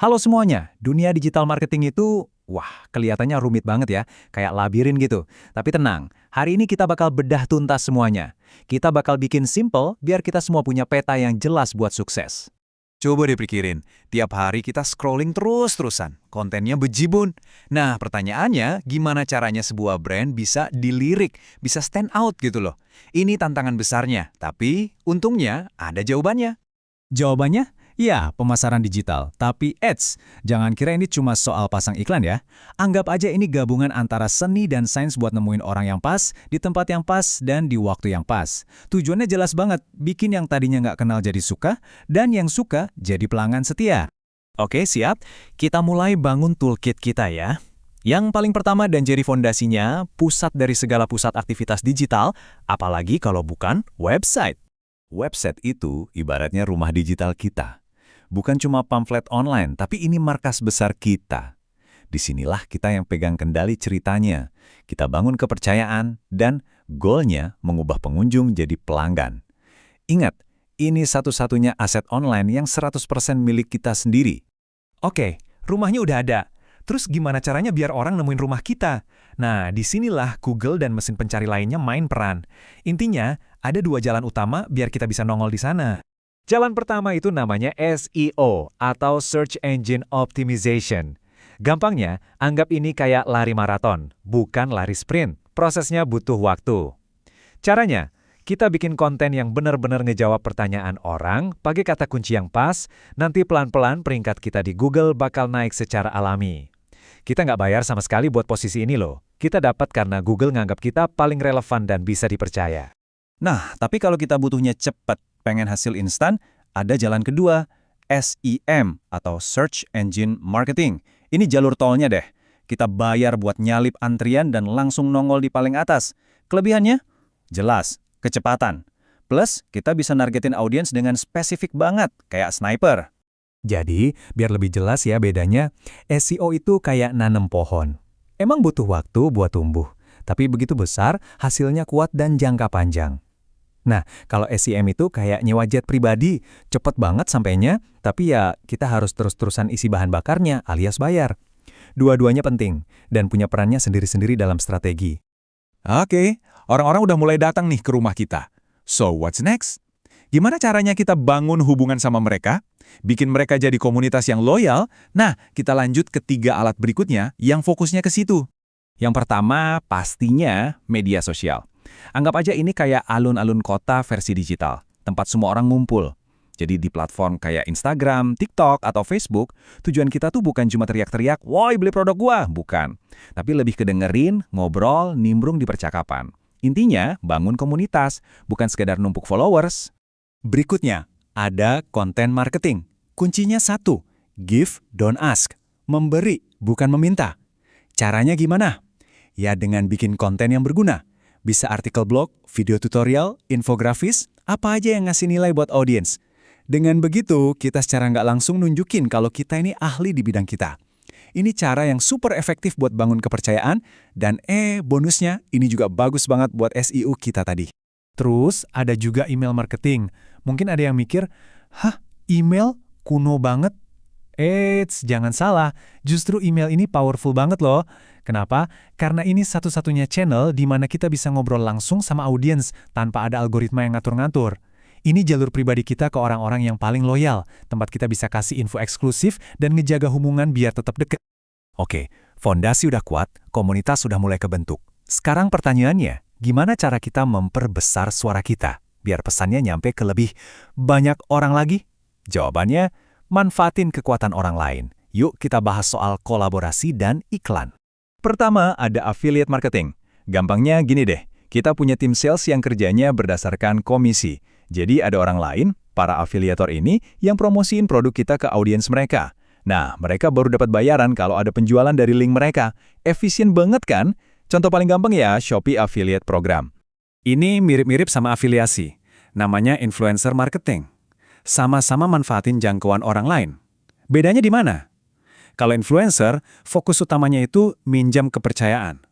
Halo semuanya, dunia digital marketing itu, kelihatannya rumit banget ya, kayak labirin gitu. Tapi tenang, hari ini kita bakal bedah tuntas semuanya. Kita bakal bikin simple biar kita semua punya peta yang jelas buat sukses. Coba dipikirin, tiap hari kita scrolling terus-terusan, kontennya bejibun. Nah, pertanyaannya, gimana caranya sebuah brand bisa dilirik, bisa stand out gitu loh. Ini tantangan besarnya, tapi untungnya ada jawabannya. Jawabannya? Ya, pemasaran digital. Tapi jangan kira ini cuma soal pasang iklan ya. Anggap aja ini gabungan antara seni dan sains buat nemuin orang yang pas, di tempat yang pas, dan di waktu yang pas. Tujuannya jelas banget, bikin yang tadinya nggak kenal jadi suka, dan yang suka jadi pelanggan setia. Oke, siap. Kita mulai bangun toolkit kita ya. Yang paling pertama dan jadi fondasinya, pusat dari segala pusat aktivitas digital, apalagi kalau bukan website. Website itu ibaratnya rumah digital kita. Bukan cuma pamflet online, tapi ini markas besar kita. Disinilah kita yang pegang kendali ceritanya. Kita bangun kepercayaan dan goalnya mengubah pengunjung jadi pelanggan. Ingat, ini satu-satunya aset online yang 100% milik kita sendiri. Oke, rumahnya udah ada. Terus gimana caranya biar orang nemuin rumah kita? Nah, disinilah Google dan mesin pencari lainnya main peran. Intinya, ada dua jalan utama biar kita bisa nongol di sana. Jalan pertama itu namanya SEO atau Search Engine Optimization. Gampangnya, anggap ini kayak lari maraton, bukan lari sprint. Prosesnya butuh waktu. Caranya, kita bikin konten yang benar-benar ngejawab pertanyaan orang, pakai kata kunci yang pas, nanti pelan-pelan peringkat kita di Google bakal naik secara alami. Kita nggak bayar sama sekali buat posisi ini loh. Kita dapat karena Google nganggap kita paling relevan dan bisa dipercaya. Nah, tapi kalau kita butuhnya cepat, pengen hasil instan, ada jalan kedua, SEM atau Search Engine Marketing. Ini jalur tolnya deh. Kita bayar buat nyalip antrian dan langsung nongol di paling atas. Kelebihannya? Jelas, kecepatan. Plus, kita bisa nargetin audiens dengan spesifik banget, kayak sniper. Jadi, biar lebih jelas ya bedanya, SEO itu kayak nanam pohon. Emang butuh waktu buat tumbuh, tapi begitu besar, hasilnya kuat dan jangka panjang. Nah, kalau SEM itu kayak nyewa jet pribadi, cepet banget sampainya, tapi ya kita harus terus-terusan isi bahan bakarnya alias bayar. Dua-duanya penting, dan punya perannya sendiri-sendiri dalam strategi. Oke, orang-orang udah mulai datang nih ke rumah kita. So, what's next? Gimana caranya kita bangun hubungan sama mereka? Bikin mereka jadi komunitas yang loyal? Nah, kita lanjut ke 3 alat berikutnya yang fokusnya ke situ. Yang pertama, pastinya media sosial. Anggap aja ini kayak alun-alun kota versi digital, tempat semua orang ngumpul. Jadi di platform kayak Instagram, TikTok, atau Facebook, tujuan kita tuh bukan cuma teriak-teriak, "Woi, beli produk gua!" Bukan. Tapi lebih kedengerin, ngobrol, nimbrung di percakapan. Intinya, bangun komunitas, bukan sekedar numpuk followers. Berikutnya, ada konten marketing. Kuncinya satu, give, don't ask. Memberi, bukan meminta. Caranya gimana? Ya dengan bikin konten yang berguna. Bisa artikel blog, video tutorial, infografis, apa aja yang ngasih nilai buat audiens. Dengan begitu, kita secara nggak langsung nunjukin kalau kita ini ahli di bidang kita. Ini cara yang super efektif buat bangun kepercayaan, dan bonusnya ini juga bagus banget buat SEO kita tadi. Terus ada juga email marketing. Mungkin ada yang mikir, email kuno banget? Jangan salah, justru email ini powerful banget loh. Kenapa? Karena ini satu-satunya channel di mana kita bisa ngobrol langsung sama audiens tanpa ada algoritma yang ngatur-ngatur. Ini jalur pribadi kita ke orang-orang yang paling loyal, tempat kita bisa kasih info eksklusif dan ngejaga hubungan biar tetap deket. Oke, fondasi udah kuat, komunitas sudah mulai kebentuk. Sekarang pertanyaannya, gimana cara kita memperbesar suara kita, biar pesannya nyampe ke lebih banyak orang lagi? Jawabannya, manfaatin kekuatan orang lain. Yuk kita bahas soal kolaborasi dan iklan. Pertama, ada affiliate marketing. Gampangnya gini deh, kita punya tim sales yang kerjanya berdasarkan komisi. Jadi ada orang lain, para afiliator ini, yang promosiin produk kita ke audiens mereka. Nah, mereka baru dapat bayaran kalau ada penjualan dari link mereka. Efisien banget kan? Contoh paling gampang ya, Shopee Affiliate Program. Ini mirip-mirip sama afiliasi. Namanya influencer marketing. Sama-sama manfaatin jangkauan orang lain. Bedanya di mana? Kalau influencer, fokus utamanya itu minjam kepercayaan.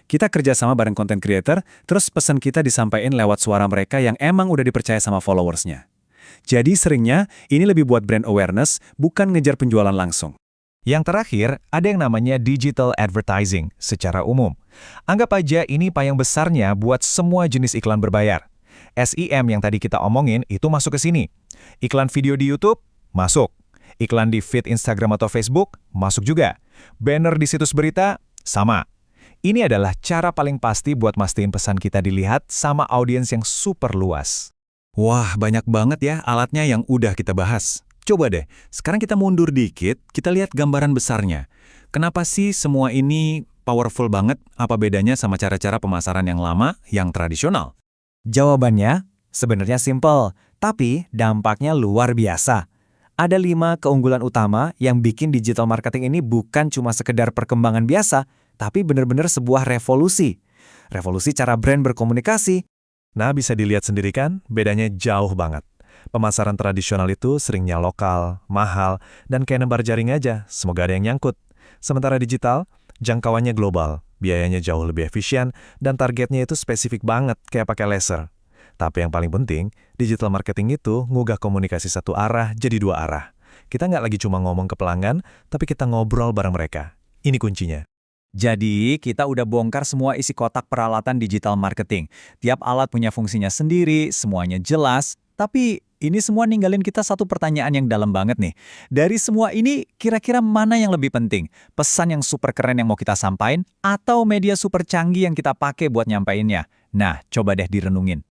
Kita kerja sama bareng content creator, terus pesan kita disampaikan lewat suara mereka yang emang udah dipercaya sama followersnya. Jadi seringnya ini lebih buat brand awareness, bukan ngejar penjualan langsung. Yang terakhir, ada yang namanya digital advertising secara umum. Anggap aja ini payung besarnya buat semua jenis iklan berbayar. SEM yang tadi kita omongin itu masuk ke sini. Iklan video di YouTube, masuk. Iklan di feed Instagram atau Facebook, masuk juga. Banner di situs berita, sama. Ini adalah cara paling pasti buat mastiin pesan kita dilihat sama audiens yang super luas. Wah, banyak banget ya alatnya yang udah kita bahas. Coba deh, sekarang kita mundur dikit, kita lihat gambaran besarnya. Kenapa sih semua ini powerful banget? Apa bedanya sama cara-cara pemasaran yang lama, yang tradisional? Jawabannya sebenarnya simple, tapi dampaknya luar biasa. Ada 5 keunggulan utama yang bikin digital marketing ini bukan cuma sekedar perkembangan biasa, tapi benar-benar sebuah revolusi. Revolusi cara brand berkomunikasi. Nah, bisa dilihat sendiri kan, bedanya jauh banget. Pemasaran tradisional itu seringnya lokal, mahal, dan kayak nebar jaring aja, semoga ada yang nyangkut. Sementara digital, jangkauannya global, biayanya jauh lebih efisien, dan targetnya itu spesifik banget, kayak pakai laser. Tapi yang paling penting, digital marketing itu ngugah komunikasi satu arah jadi 2 arah. Kita nggak lagi cuma ngomong ke pelanggan, tapi kita ngobrol bareng mereka. Ini kuncinya. Jadi, kita udah bongkar semua isi kotak peralatan digital marketing. Tiap alat punya fungsinya sendiri, semuanya jelas, tapi ini semua ninggalin kita satu pertanyaan yang dalam banget nih. Dari semua ini, kira-kira mana yang lebih penting? Pesan yang super keren yang mau kita sampaikan, atau media super canggih yang kita pakai buat nyampainnya? Nah, coba deh direnungin.